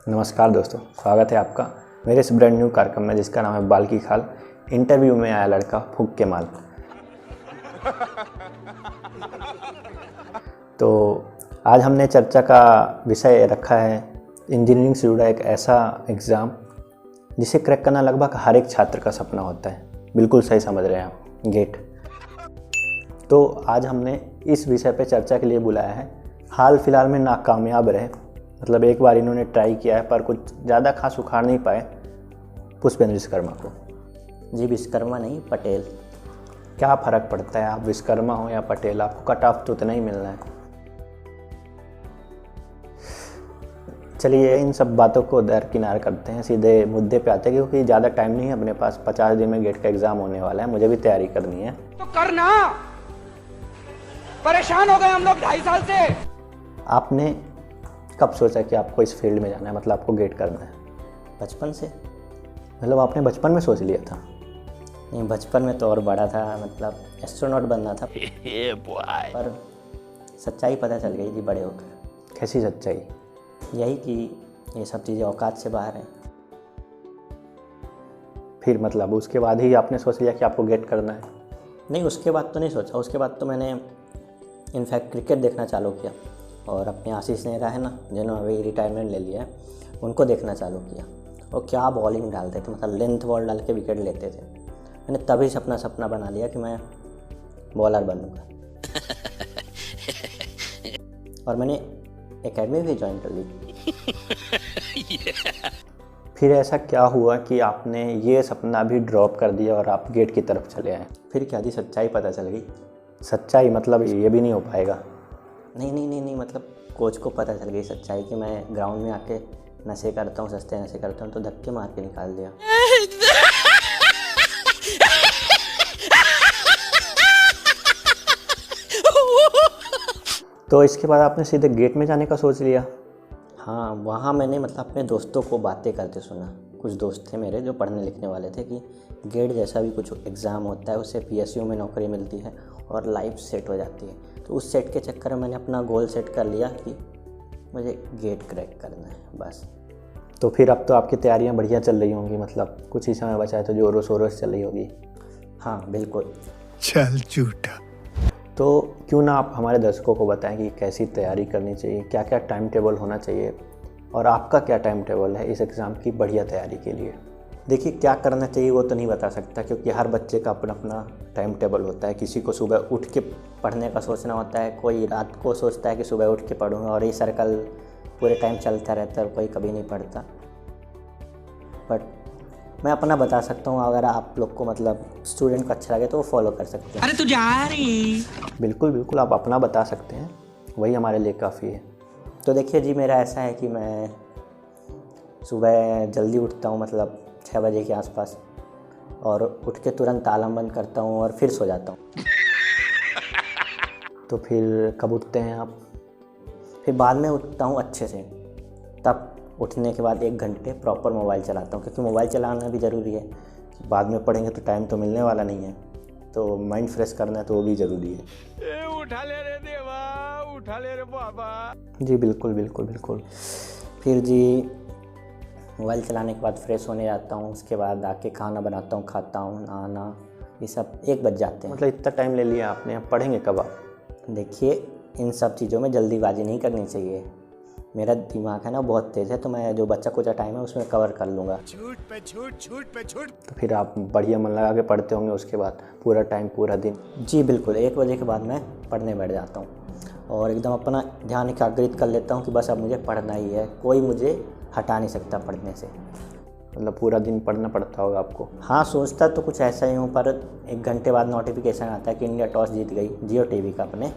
नमस्कार दोस्तों, स्वागत है आपका मेरे इस ब्रांड न्यू कार्यक्रम में जिसका नाम है बाल की खाल। इंटरव्यू में आया लड़का फूंक के माल। तो आज हमने चर्चा का विषय रखा है इंजीनियरिंग से जुड़ा एक ऐसा एग्ज़ाम जिसे क्रैक करना लगभग हर एक छात्र का सपना होता है। बिल्कुल सही समझ रहे हैं आप, गेट। तो आज हमने इस विषय पे चर्चा के लिए बुलाया है। हाल फिलहाल में नाकामयाब रहे, मतलब एक बार इन्होंने ट्राई किया है पर कुछ ज़्यादा खास उखाड़ नहीं पाए पुष्पेंद्र विश्वकर्मा को। जी विश्वकर्मा नहीं, पटेल। क्या फ़र्क पड़ता है आप विश्वकर्मा हो या पटेल, आपको कट ऑफ तो उतना ही मिलना है। चलिए इन सब बातों को दरकिनार करते हैं, सीधे मुद्दे पे आते हैं क्योंकि ज़्यादा टाइम नहीं है अपने पास। 50 दिन में गेट का एग्ज़ाम होने वाला है, मुझे भी तैयारी करनी है। तो करना, परेशान हो गए हम लोग 2.5 साल से। आपने कब सोचा कि आपको इस फील्ड में जाना है, मतलब आपको गेट करना है? बचपन से। मतलब आपने बचपन में सोच लिया था? नहीं, बचपन में तो और बड़ा था, मतलब एस्ट्रोनॉट बनना था। पर सच्चाई पता चल गई थी बड़े होकर। कैसी सच्चाई? यही कि ये सब चीज़ें औकात से बाहर हैं। फिर मतलब उसके बाद ही आपने सोच लिया कि आपको गेट करना है? नहीं, उसके बाद तो नहीं सोचा। उसके बाद तो मैंने इनफैक्ट क्रिकेट देखना चालू किया और अपने आशीष नेहरा है ना, जिन्होंने अभी रिटायरमेंट ले लिया है, उनको देखना चालू किया। और क्या बॉलिंग डालते थे, मतलब लेंथ बॉल डाल के विकेट लेते थे। मैंने तभी सपना बना लिया कि मैं बॉलर बनूंगा। और मैंने एकेडमी भी ज्वाइन कर ली। फिर ऐसा क्या हुआ कि आपने ये सपना भी ड्रॉप कर दिया और आप गेट की तरफ चले आए? फिर क्या थी, सच्चाई पता चल गई। सच्चाई मतलब ये भी नहीं हो पाएगा? नहीं, मतलब कोच को पता चल गई सच्चाई कि मैं ग्राउंड में आके नशे करता हूँ, सस्ते नशे करता हूँ, तो धक्के मार के निकाल दिया। तो इसके बाद आपने सीधे गेट में जाने का सोच लिया? हाँ, वहाँ मैंने मतलब अपने दोस्तों को बातें करते सुना। कुछ दोस्त थे मेरे जो पढ़ने लिखने वाले थे कि गेट जैसा भी कुछ एग्ज़ाम होता है, उससे PSU में नौकरी मिलती है और लाइफ सेट हो जाती है। तो उस सेट के चक्कर में मैंने अपना गोल सेट कर लिया कि मुझे गेट क्रैक करना है, बस। तो फिर अब तो आपकी तैयारियां बढ़िया चल रही होंगी, मतलब कुछ ही समय बचा है तो जोरों शोरों से चल रही होगी। हाँ बिल्कुल। चल झूठा। तो क्यों ना आप हमारे दर्शकों को बताएं कि कैसी तैयारी करनी चाहिए, क्या क्या टाइम टेबल होना चाहिए और आपका क्या टाइम टेबल है इस एग्ज़ाम की बढ़िया तैयारी के लिए। देखिए, क्या करना चाहिए वो तो नहीं बता सकता क्योंकि हर बच्चे का अपना अपना टाइम टेबल होता है। किसी को सुबह उठ के पढ़ने का सोचना होता है, कोई रात को सोचता है कि सुबह उठ के पढ़ूँगा, और ये सर्कल पूरे टाइम चलता रहता है और कोई कभी नहीं पढ़ता। बट मैं अपना बता सकता हूँ, अगर आप लोग को मतलब स्टूडेंट को अच्छा लगे तो वो फॉलो कर सकते हैं। अरे तू जा रही। बिल्कुल आप अपना बता सकते हैं, वही हमारे लिए काफ़ी है। तो देखिए जी, मेरा ऐसा है कि मैं सुबह जल्दी उठता हूँ, मतलब 6 बजे के आसपास, और उठ के तुरंत ताला बंद करता हूँ और फिर सो जाता हूँ। तो फिर कब उठते हैं आप? फिर बाद में उठता हूँ अच्छे से। तब उठने के बाद 1 घंटे प्रॉपर मोबाइल चलाता हूँ, क्योंकि मोबाइल चलाना भी ज़रूरी है। बाद में पढ़ेंगे तो टाइम तो मिलने वाला नहीं है, तो माइंड फ्रेश करना है तो वो भी ज़रूरी है। उठा ले रे देवा, उठा ले रे बाबा। जी बिल्कुल। फिर जी मोबाइल चलाने के बाद फ्रेश होने जाता हूँ, उसके बाद आके खाना बनाता हूँ, खाता हूँ, नहाना, ये सब 1 बज जाते हैं। मतलब इतना टाइम ले लिया आपने, अब पढ़ेंगे कब आप? देखिए, इन सब चीज़ों में जल्दीबाजी नहीं करनी चाहिए। मेरा दिमाग है ना बहुत तेज़ है, तो मैं जो बच्चा कुछ टाइम है उसमें कवर कर लूँगा। झूठ पे झूठ। तो फिर आप बढ़िया मन लगा के पढ़ते होंगे उसके बाद पूरा टाइम, पूरा दिन? जी बिल्कुल, 1 बजे के बाद मैं पढ़ने बैठ जाता हूँ और एकदम अपना ध्यान एकाग्रित कर लेता हूँ कि बस अब मुझे पढ़ना ही है, कोई मुझे हटा नहीं सकता पढ़ने से। मतलब पूरा दिन पढ़ना पड़ता होगा आपको? हाँ, सोचता तो कुछ ऐसा ही हूँ, पर 1 घंटे बाद नोटिफिकेशन आता है कि इंडिया टॉस जीत गई, जियो टीवी का अपने,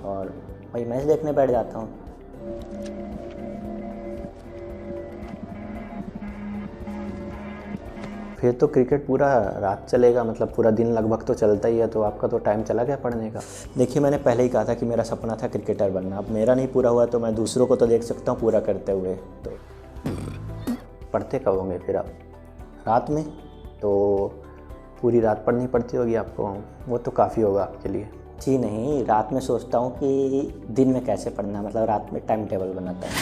और वही मैच देखने बैठ जाता हूँ। फिर तो क्रिकेट पूरा रात चलेगा, मतलब पूरा दिन लगभग तो चलता ही है, तो आपका तो टाइम चला गया पढ़ने का। देखिए, मैंने पहले ही कहा था कि मेरा सपना था क्रिकेटर बनना। अब मेरा नहीं पूरा हुआ तो मैं दूसरों को तो देख सकता हूँ पूरा करते हुए। तो पढ़ते कब होंगे फिर आप? रात में। तो पूरी रात पढ़नी पड़ती होगी आपको, वो तो काफ़ी होगा आपके लिए। जी नहीं, रात में सोचता हूँ कि दिन में कैसे पढ़ना है, मतलब रात में टाइम टेबल बनाता हूँ।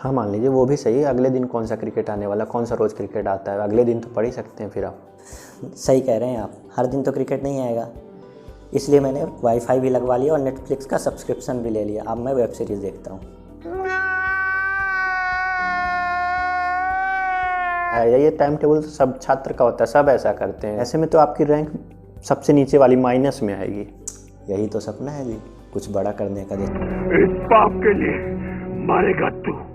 हाँ मान लीजिए वो भी सही है, अगले दिन कौन सा क्रिकेट आने वाला, कौन सा रोज़ क्रिकेट आता है, अगले दिन तो पढ़ ही सकते हैं फिर आप। सही कह रहे हैं आप, हर दिन तो क्रिकेट नहीं आएगा, इसलिए मैंने वाईफाई भी लगवा लिया और नेटफ्लिक्स का सब्सक्रिप्शन भी ले लिया। अब मैं वेब सीरीज़ देखता हूँ। ये टाइम टेबल तो सब छात्र का होता है, सब ऐसा करते हैं। ऐसे में तो आपकी रैंक सबसे नीचे वाली माइनस में आएगी। यही तो सपना है जी, कुछ बड़ा करने का। इस पाप के लिए मरेगा तू।